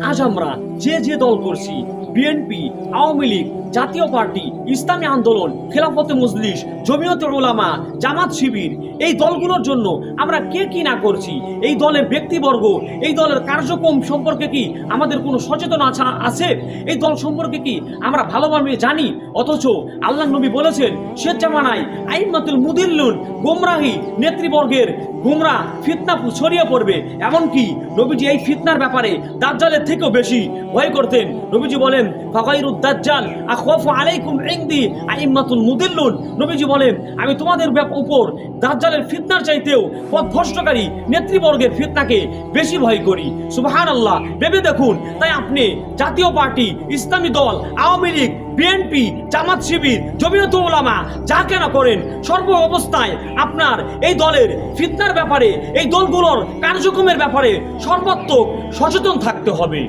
আজ আমরা যে যে দল করছি, বিএনপি, আওয়ামী লীগ, জাতীয় পার্টি, ইসলামী আন্দোলন, খেলাফতে মজলিস, জমিয়তে উলামা, জামাত শিবির, এই দলগুলোর জন্য আমরা কে কি না করছি, এই দলের ব্যক্তিবর্গ, এই দলের কার্যক্রম সম্পর্কে কি আমাদের কোনো সচেতনতা আছে? এই দল সম্পর্কে কি আমরা ভালোভাবে জানি? অথচ আল্লাহ নবী বলেছেন, শেষ জামানায় আইম্মাতুল মুদিল্লুন, গোমরাহী নেতৃবর্গের গুমরা ফিতনা ছড়িয়ে পড়বে। এমনকি নবীজি এই ফিতনার ব্যাপারে দাজ্জালের থেকেও বেশি ভয় করতেন। নবীজি বলেন, ফাগাইরুদ দাজ্জাল আখওয়াফু আলাইকুম ইনদি আইম্মাতুল মুদিল্লুন। নবীজি বলেন, আমি তোমাদের উপর দাজ্জালের ফিতনার চাইতেও পথভ্রষ্টকারী নেতৃবর্গের ফিতনাকে বেশি ভয় করি। সুবহানাল্লাহ। ভেবে দেখুন। তাই আপনি জাতীয় পার্টি, ইসলামী দল, আওয়ামী লীগ, বিএনপি, জামাত শিবির, জমিয়তে উলামা যা কেন করেন, সর্ব অবস্থায় আপনার এই দলের ফিতনার ব্যাপারে, এই দলগুলোর কার্যক্রমের ব্যাপারে সর্বাত্মক সচেতন থাকতে হবে।